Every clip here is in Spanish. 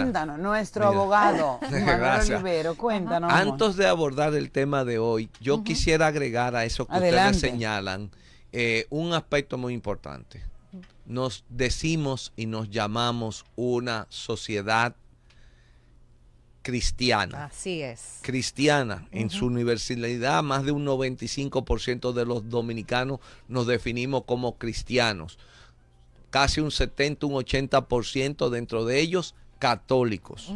cuéntanos, nuestro abogado, Manuel Olivero, cuéntanos. Antes de abordar el tema de hoy, yo quisiera agregar a eso que ustedes señalan un aspecto muy importante. Nos decimos y nos llamamos una sociedad cristiana. Así es. Cristiana. En su universalidad, más de un 95% de los dominicanos nos definimos como cristianos. Casi un 70, un 80% dentro de ellos católicos.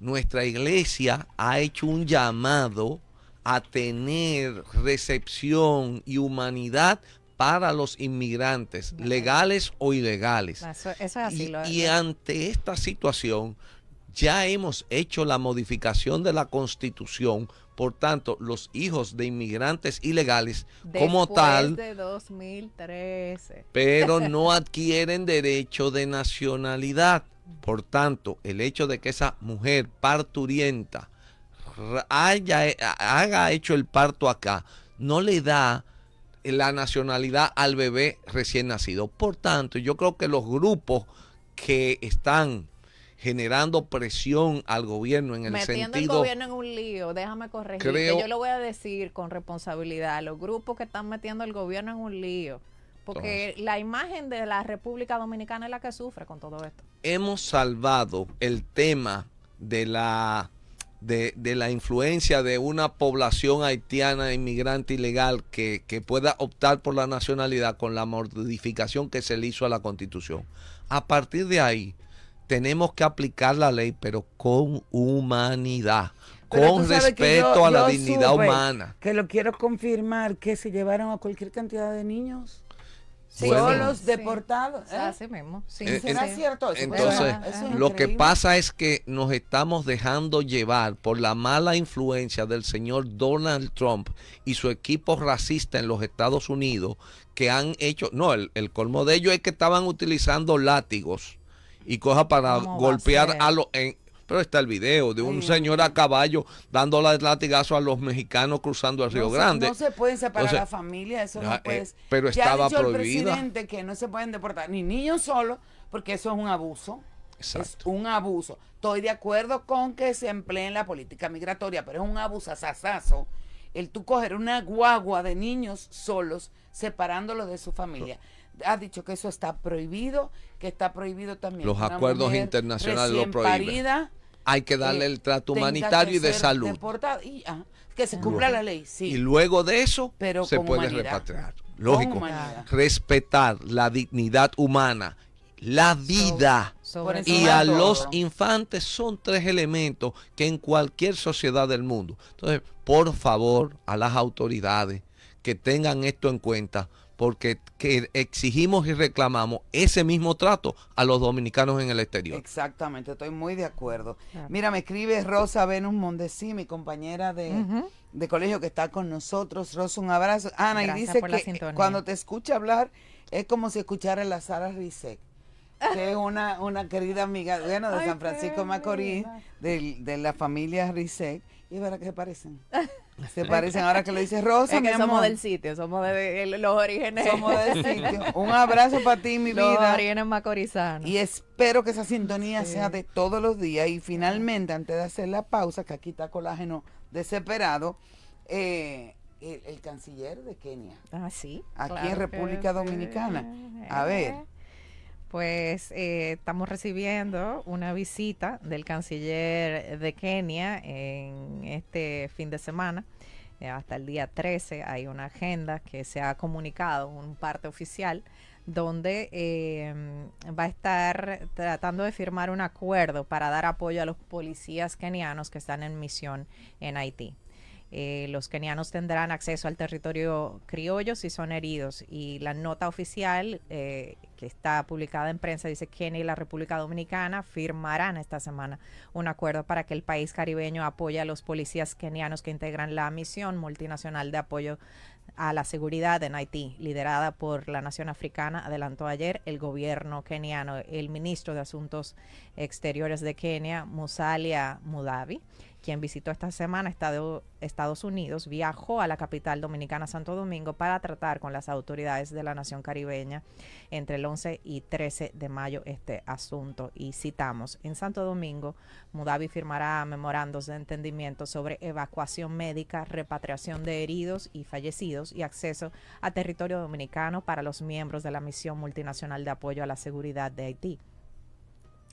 Nuestra iglesia ha hecho un llamado a tener recepción y humanidad para los inmigrantes, legales o ilegales. Eso es así. Y ante esta situación, ya hemos hecho la modificación de la Constitución. Por tanto, los hijos de inmigrantes ilegales como tal, después de 2013, pero no adquieren derecho de nacionalidad. Por tanto, el hecho de que esa mujer parturienta haga hecho el parto acá, no le da la nacionalidad al bebé recién nacido. Por tanto, yo creo que los grupos que están generando presión al gobierno en el metiendo sentido... el gobierno en un lío, déjame corregir, que yo lo voy a decir con responsabilidad, los grupos que están metiendo el gobierno en un lío, porque entonces, la imagen de la República Dominicana es la que sufre con todo esto. Hemos salvado el tema de la influencia de una población haitiana inmigrante ilegal que pueda optar por la nacionalidad con la modificación que se le hizo a la Constitución. A partir de ahí, tenemos que aplicar la ley, pero con humanidad, con respeto a la dignidad humana. Que lo quiero confirmar, que se llevaron a cualquier cantidad de niños. Sí, solos, deportados. Así mismo. Sí, ¿Será cierto eso? Entonces, lo que pasa es que nos estamos dejando llevar por la mala influencia del señor Donald Trump y su equipo racista en los Estados Unidos, que han hecho, no, el colmo de ellos es que estaban utilizando látigos y cosas para golpear a los... Pero está el video de un señor a caballo dándole latigazo a los mexicanos cruzando el Río Grande. No se pueden separar la familia, eso no puede. Pero estaba prohibido. Ya ha dicho el presidente que no se pueden deportar ni niños solos, porque eso es un abuso. Exacto. Es un abuso. Estoy de acuerdo con que se emplee en la política migratoria, pero es un abusazazazo el tú coger una guagua de niños solos separándolos de su familia. Ha dicho que eso está prohibido, que está prohibido también. Los acuerdos internacionales lo prohíben. Hay que darle el trato humanitario y de salud. Que se cumpla la ley, sí. Y luego de eso se puede repatriar. Lógico. Respetar la dignidad humana, la vida y a los infantes son tres elementos que en cualquier sociedad del mundo. Entonces, por favor, a las autoridades que tengan esto en cuenta, porque que exigimos y reclamamos ese mismo trato a los dominicanos en el exterior. Exactamente, estoy muy de acuerdo. Mira, me escribe Rosa Venus Mondesí, mi compañera de colegio que está con nosotros. Rosa, un abrazo. Ana, gracias, y dice que cuando te escucha hablar es como si escuchara a la Sara Rizek, que es una querida amiga, bueno, de San Francisco Macorís, de la familia Rizek. Y es verdad que se parecen. Se parecen ahora que lo dice Rosa. Es que somos del sitio, somos de los orígenes. Somos del sitio. Un abrazo para ti, mi vida. Los orígenes macorizanos. Y espero que esa sintonía sea de todos los días. Y finalmente, antes de hacer la pausa, que aquí está Colágeno Desesperado, el canciller de Kenia. Ah, sí. Aquí en República Dominicana. A ver. Pues estamos recibiendo una visita del canciller de Kenia en este fin de semana. Hasta el día 13 hay una agenda que se ha comunicado, un parte oficial, donde va a estar tratando de firmar un acuerdo para dar apoyo a los policías kenianos que están en misión en Haití. Los kenianos tendrán acceso al territorio criollo si son heridos, y la nota oficial que está publicada en prensa dice que Kenia y la República Dominicana firmarán esta semana un acuerdo para que el país caribeño apoye a los policías kenianos que integran la misión multinacional de apoyo a la seguridad en Haití, liderada por la nación africana, adelantó ayer el gobierno keniano. El ministro de Asuntos Exteriores de Kenia, Musalia Mudavadi, quien visitó esta semana Estados Unidos, viajó a la capital dominicana, Santo Domingo, para tratar con las autoridades de la nación caribeña entre el 11 y 13 de mayo este asunto. Y citamos, en Santo Domingo, Mudavadi firmará memorandos de entendimiento sobre evacuación médica, repatriación de heridos y fallecidos y acceso a territorio dominicano para los miembros de la misión multinacional de apoyo a la seguridad de Haití,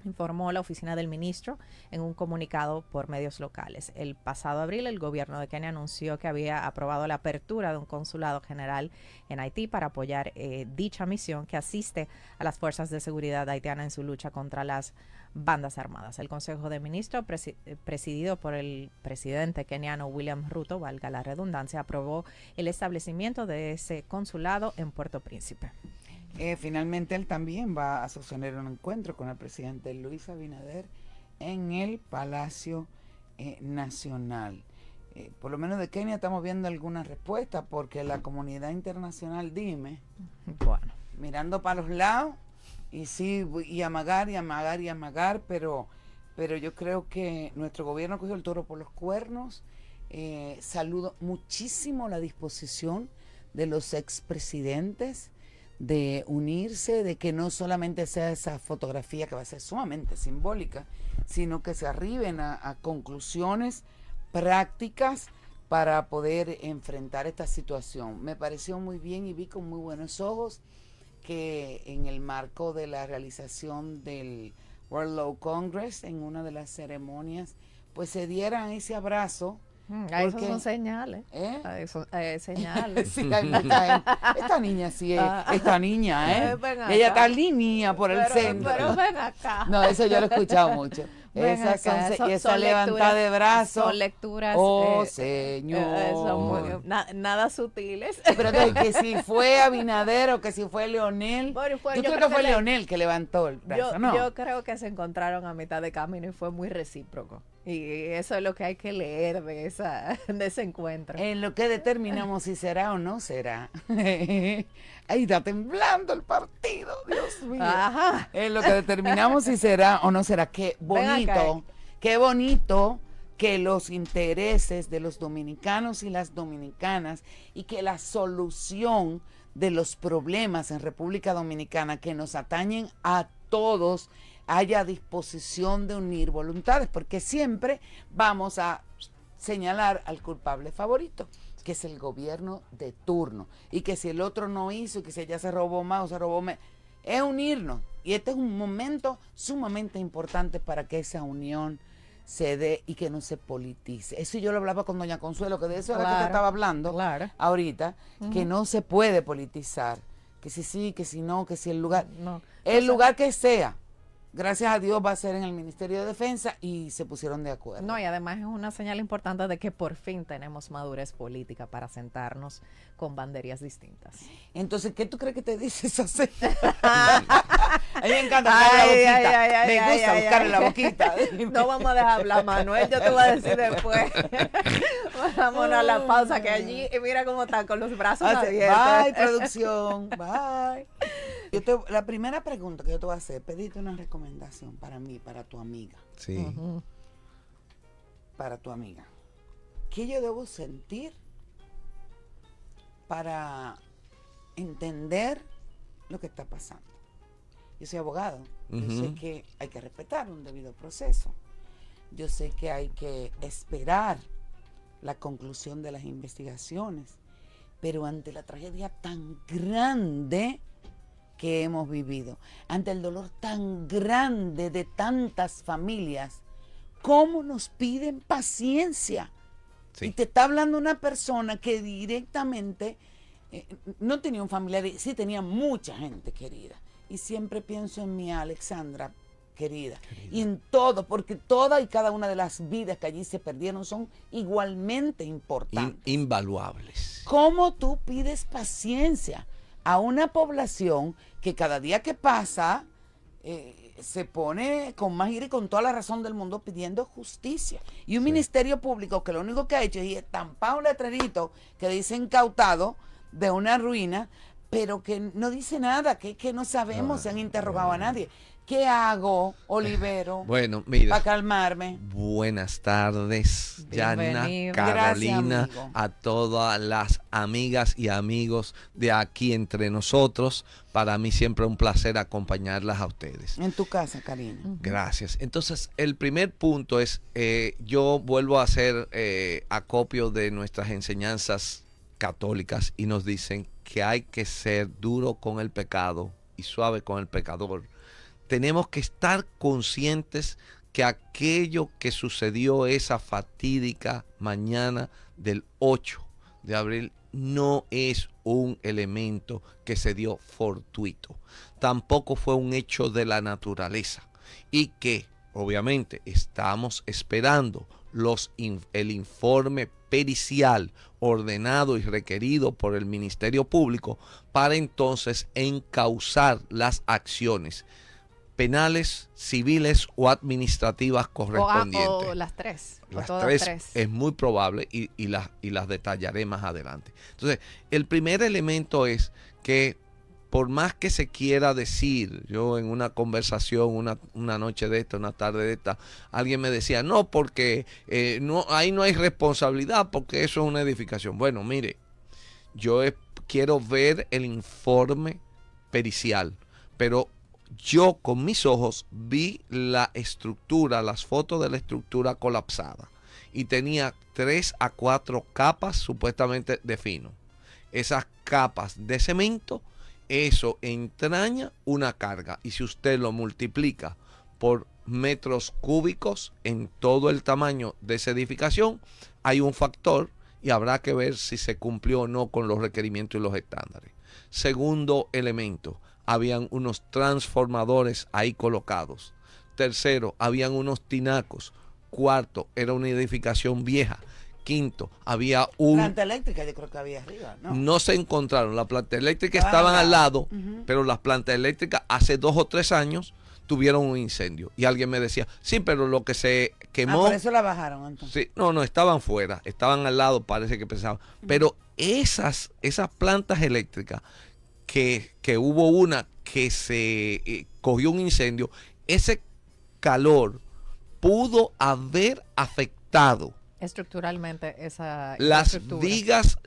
informó la oficina del ministro en un comunicado por medios locales. El pasado abril, el gobierno de Kenia anunció que había aprobado la apertura de un consulado general en Haití para apoyar dicha misión que asiste a las fuerzas de seguridad haitianas en su lucha contra las bandas armadas. El Consejo de Ministros, presidido por el presidente keniano William Ruto, valga la redundancia, aprobó el establecimiento de ese consulado en Puerto Príncipe. Finalmente él también va a sostener un encuentro con el presidente Luis Abinader en el Palacio Nacional. Por lo menos de Kenia estamos viendo algunas respuestas porque la comunidad internacional, bueno, mirando para los lados y sí, y amagar, pero yo creo que nuestro gobierno cogió el toro por los cuernos. Saludo muchísimo la disposición de los expresidentes de unirse, de que no solamente sea esa fotografía que va a ser sumamente simbólica, sino que se arriben a conclusiones prácticas para poder enfrentar esta situación. Me pareció muy bien y vi con muy buenos ojos que en el marco de la realización del World Law Congress, en una de las ceremonias, pues se dieran ese abrazo. Eso son señales. Eso señales. Sí, hay mucha gente. Esta niña sí es. Ella está línea por el centro. Pero ven acá. No, eso yo lo he escuchado mucho. Esa levantada de brazos. Son lecturas. Oh, señor. Son nada sutiles. Pero que si fue Abinader o que si fue Leonel. Bueno, yo creo que fue Leonel que levantó el brazo, ¿no? Yo creo que se encontraron a mitad de camino y fue muy recíproco. Y eso es lo que hay que leer de ese encuentro. En lo que determinamos si será o no será. Ahí está temblando el partido, Dios mío. Ajá. En lo que determinamos si será o no será. Qué bonito que los intereses de los dominicanos y las dominicanas y que la solución de los problemas en República Dominicana que nos atañen a todos haya disposición de unir voluntades, porque siempre vamos a señalar al culpable favorito, que es el gobierno de turno, y que si el otro no hizo, que si ella se robó más o se robó menos, es unirnos, y este es un momento sumamente importante para que esa unión se dé y que no se politice. Eso yo lo hablaba con doña Consuelo, que de eso era que te estaba hablando ahorita, que no se puede politizar, que si sí, que si no, que si el lugar, lugar que sea, gracias a Dios va a ser en el Ministerio de Defensa y se pusieron de acuerdo. No, y además es una señal importante de que por fin tenemos madurez política para sentarnos con banderías distintas. Entonces, ¿qué tú crees que te dice esa señal? A mí me encanta buscarle la boquita. Me gusta buscarle la boquita. No vamos a dejar hablar, Manuel, yo te voy a decir después. Vámonos a la pausa, que allí, mira cómo están con los brazos abiertos. Bye, producción, bye. La primera pregunta que yo te voy a hacer, pedirte una recomendación para mí, para tu amiga. Sí. Para tu amiga. ¿Qué yo debo sentir para entender lo que está pasando? Yo soy abogado. Yo sé que hay que respetar un debido proceso. Yo sé que hay que esperar la conclusión de las investigaciones. Pero ante la tragedia tan grande que hemos vivido, ante el dolor tan grande de tantas familias, ¿cómo nos piden paciencia? Sí. Y te está hablando una persona que directamente no tenía un familiar, sí tenía mucha gente querida. Y siempre pienso en mi Alexandra querida. Y en todo, porque toda y cada una de las vidas que allí se perdieron son igualmente importantes. Invaluables. ¿Cómo tú pides paciencia a una población que cada día que pasa se pone con más ira y con toda la razón del mundo pidiendo justicia. Y un ministerio público que lo único que ha hecho es estampar un letrerito que dice incautado de una ruina, pero que no dice nada, que no sabemos, se han interrogado a nadie. ¿Qué hago, Olivero? Bueno, mira. Para calmarme. Buenas tardes, Yana, Carolina, gracias, a todas las amigas y amigos de aquí entre nosotros. Para mí siempre un placer acompañarlas a ustedes. En tu casa, cariño. Gracias. Entonces, el primer punto es, yo vuelvo a hacer acopio de nuestras enseñanzas católicas y nos dicen que hay que ser duro con el pecado y suave con el pecador. Tenemos que estar conscientes que aquello que sucedió esa fatídica mañana del 8 de abril no es un elemento que se dio fortuito. Tampoco fue un hecho de la naturaleza. Y que, obviamente, estamos esperando el informe pericial ordenado y requerido por el Ministerio Público para entonces encauzar las acciones penales, civiles o administrativas correspondientes. O las tres. Las o tres es muy probable y las detallaré más adelante. Entonces, el primer elemento es que por más que se quiera decir, yo en una conversación, una noche de esta, una tarde de esta, alguien me decía, no, porque ahí no hay responsabilidad, porque eso es una edificación. Bueno, mire, yo quiero ver el informe pericial, pero yo con mis ojos vi la estructura, las fotos de la estructura colapsada y tenía 3 a 4 capas supuestamente de fino. Esas capas de cemento, eso entraña una carga y si usted lo multiplica por metros cúbicos en todo el tamaño de esa edificación, hay un factor y habrá que ver si se cumplió o no con los requerimientos y los estándares. Segundo elemento, habían unos transformadores ahí colocados. Tercero, habían unos tinacos. Cuarto, era una edificación vieja. Quinto, había planta eléctrica, yo creo que había arriba, ¿no? No se encontraron. Las plantas eléctricas estaban al lado, pero las plantas eléctricas hace 2 o 3 años tuvieron un incendio. Y alguien me decía, sí, pero lo que se quemó... por eso la bajaron entonces. Sí, no, estaban fuera, estaban al lado, parece que pensaban. Pero esas plantas eléctricas, que hubo una que se cogió un incendio, ese calor pudo haber afectado estructuralmente las vigas,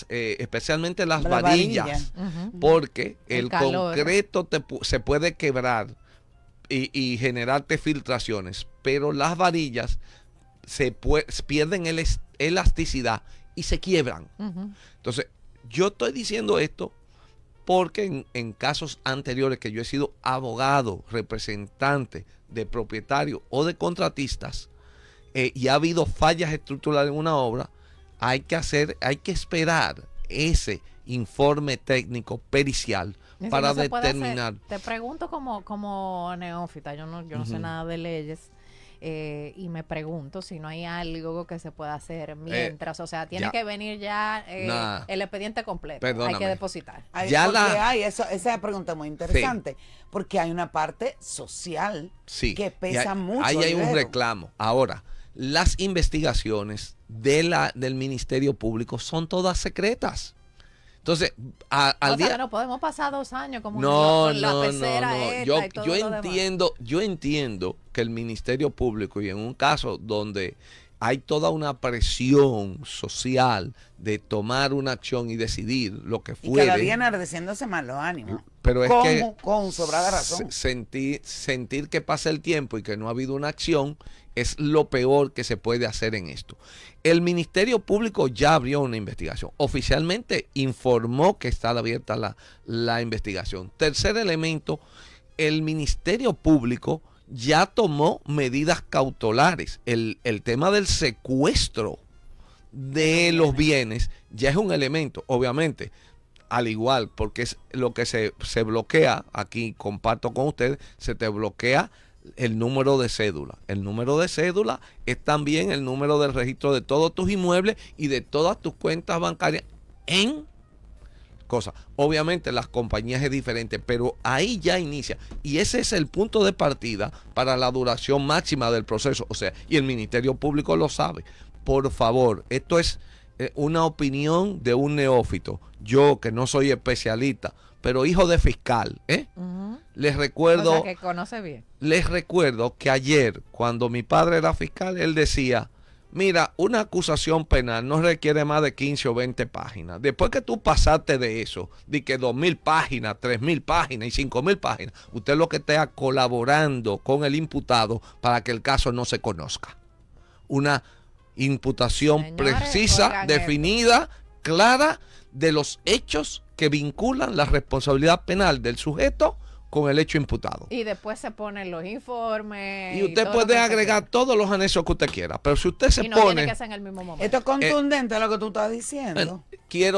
especialmente las varillas, porque el concreto se puede quebrar y generarte filtraciones, pero las varillas pierden elasticidad y se quiebran. Entonces, yo estoy diciendo esto porque en casos anteriores que yo he sido abogado, representante de propietarios o de contratistas, y ha habido fallas estructurales en una obra, hay que esperar ese informe técnico pericial para determinar. Te pregunto como neófita, yo no sé nada de leyes. Y me pregunto si no hay algo que se pueda hacer mientras, o sea, tiene que venir ya el expediente completo, perdóname. Hay que depositar. Esa pregunta es muy interesante, porque hay una parte social que pesa mucho. Ahí hay un reclamo. Ahora, las investigaciones del Ministerio Público son todas secretas. Entonces, no podemos pasar 2 años como con la pecera. Yo entiendo que el Ministerio Público, y en un caso donde hay toda una presión social de tomar una acción y decidir lo que fuere. Y cada día enardeciéndose más los ánimos. Pero es que con sobrada razón. Sentir que pasa el tiempo y que no ha habido una acción es lo peor que se puede hacer en esto. El Ministerio Público ya abrió una investigación. Oficialmente informó que está abierta la investigación. Tercer elemento, el Ministerio Público ya tomó medidas cautelares. El tema del secuestro de los bienes ya es un elemento, obviamente, al igual, porque es lo que se bloquea, aquí comparto con ustedes, se te bloquea el número de cédula. El número de cédula es también el número del registro de todos tus inmuebles y de todas tus cuentas bancarias en cosas. Obviamente las compañías es diferente, pero ahí ya inicia. Y ese es el punto de partida para la duración máxima del proceso. O sea, y el Ministerio Público lo sabe. Por favor, esto es una opinión de un neófito. Yo, que no soy especialista, pero hijo de fiscal, les recuerdo, o sea, que conoce bien. Les recuerdo que ayer, cuando mi padre era fiscal, él decía, mira, una acusación penal no requiere más de 15 o 20 páginas. Después que tú pasaste de eso, de que 2.000 páginas, 3.000 páginas y 5.000 páginas, usted lo que está colaborando con el imputado para que el caso no se conozca. Una imputación precisa, definida, clara, de los hechos que vinculan la responsabilidad penal del sujeto con el hecho imputado. Y después se ponen los informes. Y usted puede agregar todos los anexos que usted quiera, pero si usted se pone... Tiene que ser en el mismo momento. Esto es contundente lo que tú estás diciendo.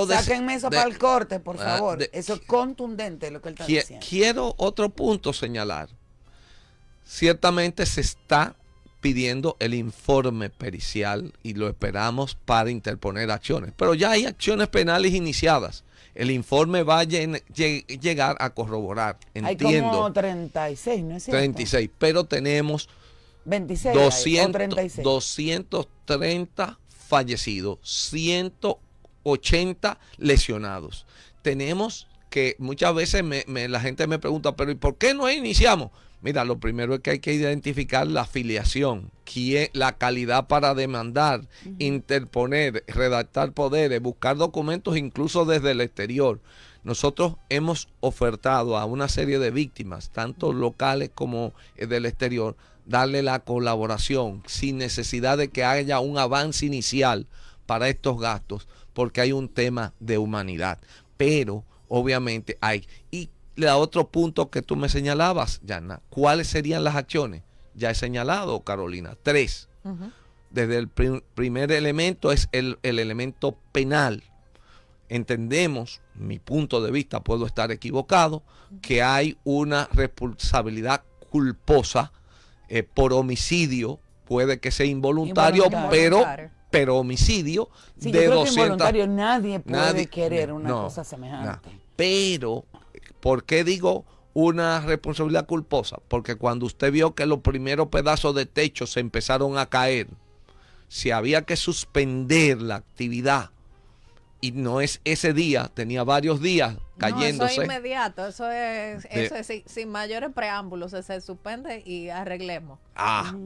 Sáquenme eso para el corte, por favor. Eso es contundente lo que él está diciendo. Quiero otro punto señalar. Ciertamente se está pidiendo el informe pericial y lo esperamos para interponer acciones. Pero ya hay acciones penales iniciadas. El informe va a llegar a corroborar. Entiendo. Hay como 36, ¿no es cierto? 36, pero tenemos 26 230 fallecidos, 180 lesionados. Tenemos que muchas veces la gente me pregunta, pero ¿y por qué no iniciamos? Mira, lo primero es que hay que identificar la afiliación, la calidad para demandar, interponer, redactar poderes, buscar documentos incluso desde el exterior. Nosotros hemos ofertado a una serie de víctimas, tanto locales como del exterior, darle la colaboración sin necesidad de que haya un avance inicial para estos gastos, porque hay un tema de humanidad. Pero, obviamente, hay... otro punto que tú me señalabas, Yana, ¿cuáles serían las acciones? Ya he señalado, Carolina, 3. Desde el primer elemento es el elemento penal. Entendemos, mi punto de vista, puedo estar equivocado, que hay una responsabilidad culposa por homicidio, puede que sea involuntario. Pero homicidio de yo creo 200. Que involuntario nadie puede querer una cosa semejante. Pero... ¿por qué digo una responsabilidad culposa? Porque cuando usted vio que los primeros pedazos de techo se empezaron a caer, si había que suspender la actividad, y no es ese día, tenía varios días cayéndose. No, eso es inmediato, eso es sin mayores preámbulos, se suspende y arreglemos.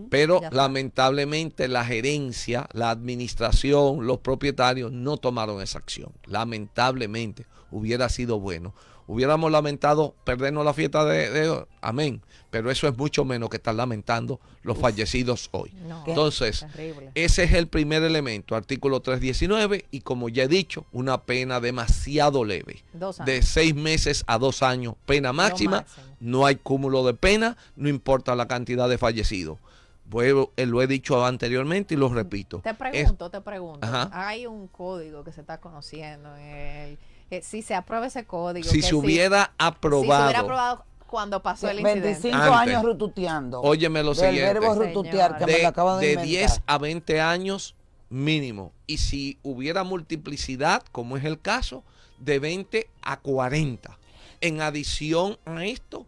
Pero lamentablemente la gerencia, la administración, los propietarios no tomaron esa acción. Lamentablemente, hubiera sido bueno. Hubiéramos lamentado perdernos la fiesta de amén, pero eso es mucho menos que estar lamentando los fallecidos hoy. Entonces, ese es el primer elemento, artículo 319, y como ya he dicho, una pena demasiado leve, de 6 meses a 2 años, pena máxima, no hay cúmulo de pena, no importa la cantidad de fallecidos. Lo he dicho anteriormente y lo repito. Te pregunto, hay un código que se está conociendo si se aprueba ese código. Si se hubiera aprobado cuando pasó el incidente. 25 años rututeando. Óyeme lo siguiente. El verbo rututear, que me lo acabo de inventar. 10 a 20 años mínimo. Y si hubiera multiplicidad, como es el caso, de 20 a 40. En adición a esto,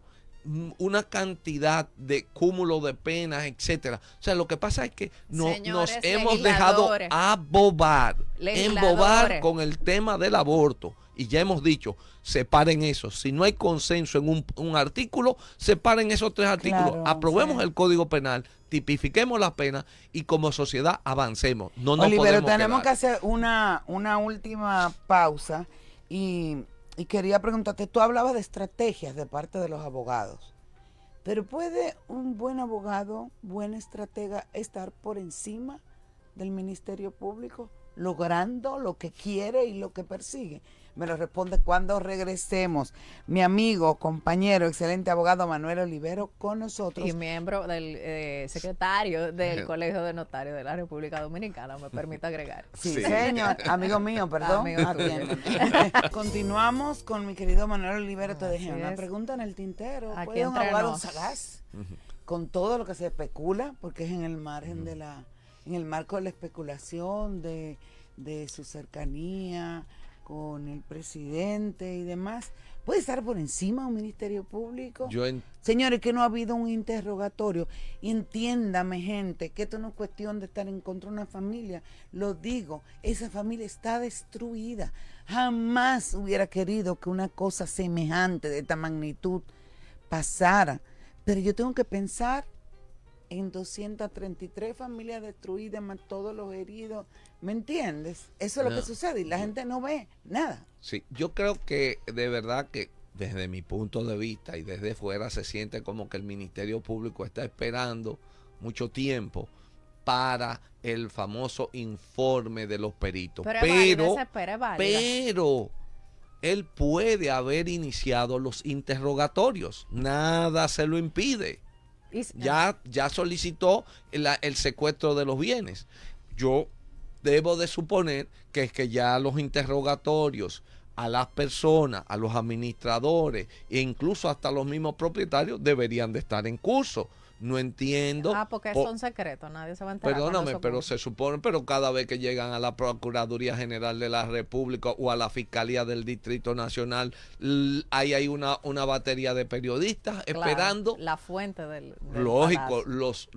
una cantidad de cúmulo de penas, etcétera. O sea, lo que pasa es que nos hemos dejado embobar con el tema del aborto. Y ya hemos dicho, separen eso. Si no hay consenso en un artículo, separen esos 3 artículos. Claro, aprobemos el Código Penal, tipifiquemos las penas y como sociedad avancemos. No nos podemos tenemos que hacer una última pausa y quería preguntarte, tú hablabas de estrategias de parte de los abogados, pero ¿puede un buen abogado, buen estratega, estar por encima del Ministerio Público, logrando lo que quiere y lo que persigue? Me lo responde cuando regresemos. Mi amigo, compañero, excelente abogado Manuel Olivero con nosotros. Y miembro del secretario del Colegio de Notarios de la República Dominicana, me permite agregar. Sí, señor. Amigo mío, perdón. Continuamos con mi querido Manuel Olivero. Te dejé una pregunta en el tintero. ¿Puede un abogado sagaz con todo lo que se especula? Porque es en el margen de en el marco de la especulación, de su cercanía con el presidente y demás, ¿puede estar por encima de un ministerio público? Señores, que no ha habido un interrogatorio. Y entiéndame, gente, que esto no es cuestión de estar en contra de una familia. Lo digo, esa familia está destruida. Jamás hubiera querido que una cosa semejante de esta magnitud pasara. Pero yo tengo que pensar en 233 familias destruidas, más todos los heridos. ¿Me entiendes? Eso es lo que sucede y la gente no ve nada. Sí, yo creo que de verdad que desde mi punto de vista y desde fuera se siente como que el Ministerio Público está esperando mucho tiempo para el famoso informe de los peritos. Pero él puede haber iniciado los interrogatorios. Nada se lo impide. Ya solicitó el secuestro de los bienes. Yo debo de suponer que es que ya los interrogatorios a las personas, a los administradores e incluso hasta los mismos propietarios deberían de estar en curso. No entiendo. Porque son secretos, nadie se va a enterar. Perdóname, pero se supone, pero cada vez que llegan a la Procuraduría General de la República o a la Fiscalía del Distrito Nacional, hay una batería de periodistas esperando. La fuente del lógico, los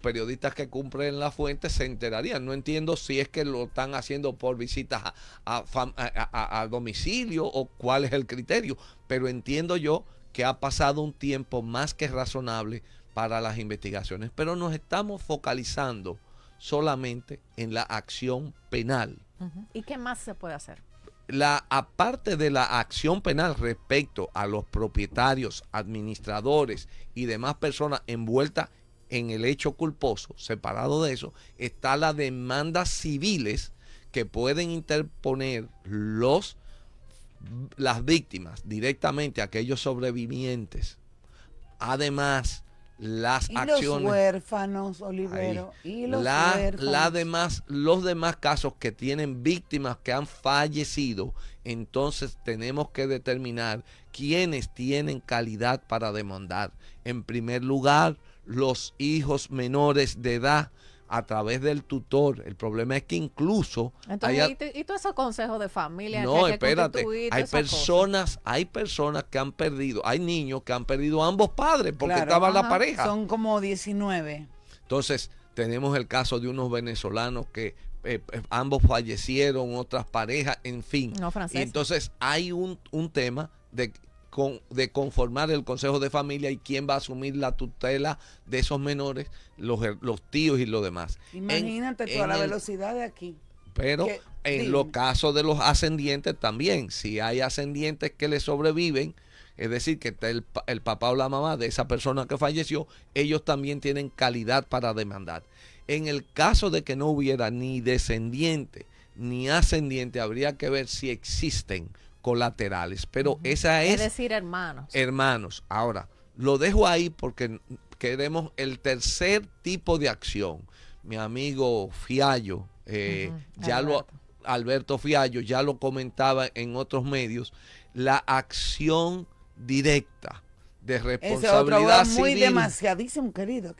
periodistas que cumplen la fuente se enterarían. No entiendo si es que lo están haciendo por visitas a domicilio o cuál es el criterio, pero entiendo yo que ha pasado un tiempo más que razonable para las investigaciones, pero nos estamos focalizando solamente en la acción penal. ¿Y qué más se puede hacer? Aparte de la acción penal respecto a los propietarios, administradores y demás personas envueltas en el hecho culposo, separado de eso, está la demandas civiles que pueden interponer las víctimas directamente, aquellos sobrevivientes. Además, las acciones. Los huérfanos, Olivero. Y los huérfanos. Los demás casos que tienen víctimas que han fallecido, entonces tenemos que determinar quiénes tienen calidad para demandar. En primer lugar, los hijos menores de edad a través del tutor. El problema es que incluso... Entonces, ¿y todos esos consejos de familia? No, espérate. Hay personas que han perdido, hay niños que han perdido a ambos padres porque estaban la pareja. Son como 19. Entonces, tenemos el caso de unos venezolanos que ambos fallecieron, otras parejas, en fin. No, franceses. Y entonces hay un tema de conformar el consejo de familia y quién va a asumir la tutela de esos menores, los tíos y lo demás. Imagínate toda la velocidad de aquí. Pero en los casos de los ascendientes también, si hay ascendientes que le sobreviven, es decir, que está el papá o la mamá de esa persona que falleció, ellos también tienen calidad para demandar. En el caso de que no hubiera ni descendiente ni ascendiente, habría que ver si existen colaterales, pero esa es decir, hermanos. Hermanos. Ahora, lo dejo ahí porque queremos el tercer tipo de acción. Mi amigo Fiallo, Alberto Fiallo, ya lo comentaba en otros medios, la acción directa de responsabilidad civil. Muy demasiadísimo, querido.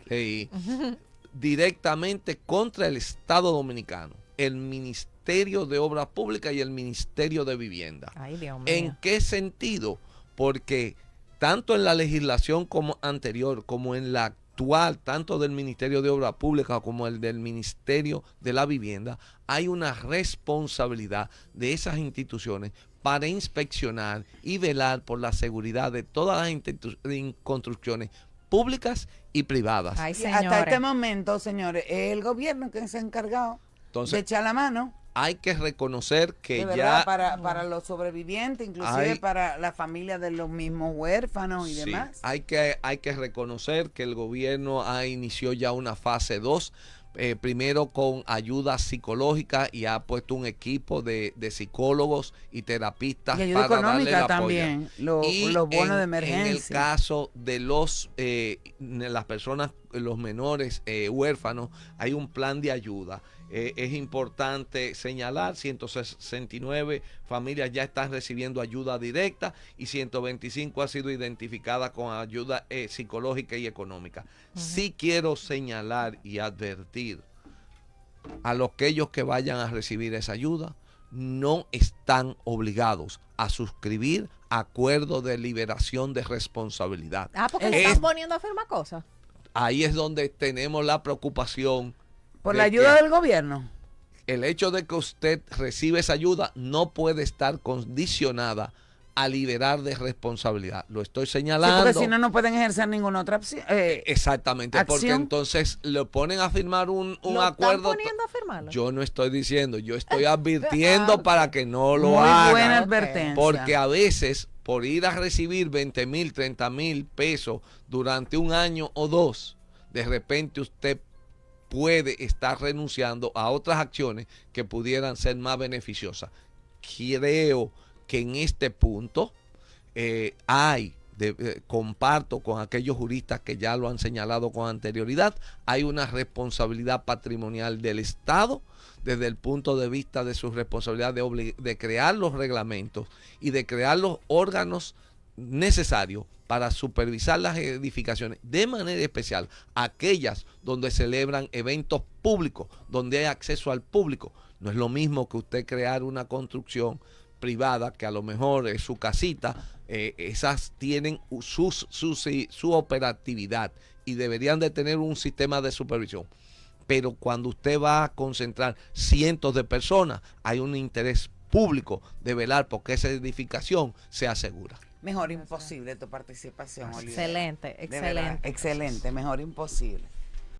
Directamente contra el Estado Dominicano, el Ministerio de Obras Públicas y el Ministerio de Vivienda. Ay, Dios mío. ¿En qué sentido? Porque tanto en la legislación como anterior, como en la actual, tanto del Ministerio de Obras Públicas como el del Ministerio de la Vivienda, hay una responsabilidad de esas instituciones para inspeccionar y velar por la seguridad de todas las construcciones públicas y privadas. Ay, hasta este momento, señores, es el gobierno que se ha encargado de echar la mano. Hay que reconocer que ya para los sobrevivientes, inclusive para la familia de los mismos huérfanos y demás. Hay que reconocer que el gobierno inició ya una fase 2, primero con ayuda psicológica y ha puesto un equipo de psicólogos y terapistas y ayuda para económica darle el también, los bonos de emergencia. En el caso de las personas, los menores huérfanos, hay un plan de ayuda. Es importante señalar, 169 familias ya están recibiendo ayuda directa y 125 ha sido identificada con ayuda psicológica y económica. Sí quiero señalar y advertir a aquellos que vayan a recibir esa ayuda, no están obligados a suscribir acuerdo de liberación de responsabilidad. Porque le están poniendo a firmar cosas. Ahí es donde tenemos la preocupación. ¿Por la ayuda del gobierno? El hecho de que usted reciba esa ayuda no puede estar condicionada a liberar de responsabilidad. Lo estoy señalando. Sí, porque si no, no pueden ejercer ninguna otra opción. Exactamente, acción. Porque entonces lo ponen a firmar un acuerdo. ¿Están poniendo a firmarlo? Yo no estoy diciendo, yo estoy advirtiendo para que no lo hagan. Muy buena advertencia. Porque a veces, por ir a recibir 20,000, 30,000 pesos durante un año o dos, de repente usted puede estar renunciando a otras acciones que pudieran ser más beneficiosas. Creo que en este punto comparto con aquellos juristas que ya lo han señalado con anterioridad, hay una responsabilidad patrimonial del Estado desde el punto de vista de su responsabilidad de crear los reglamentos y de crear los órganos necesarios para supervisar las edificaciones, de manera especial aquellas donde celebran eventos públicos, donde hay acceso al público. No es lo mismo que usted crear una construcción privada, que a lo mejor es su casita, esas tienen su operatividad y deberían de tener un sistema de supervisión. Pero cuando usted va a concentrar cientos de personas, hay un interés público de velar porque esa edificación sea segura. Mejor imposible tu participación, Olivera. Excelente, excelente. Excelente, mejor imposible.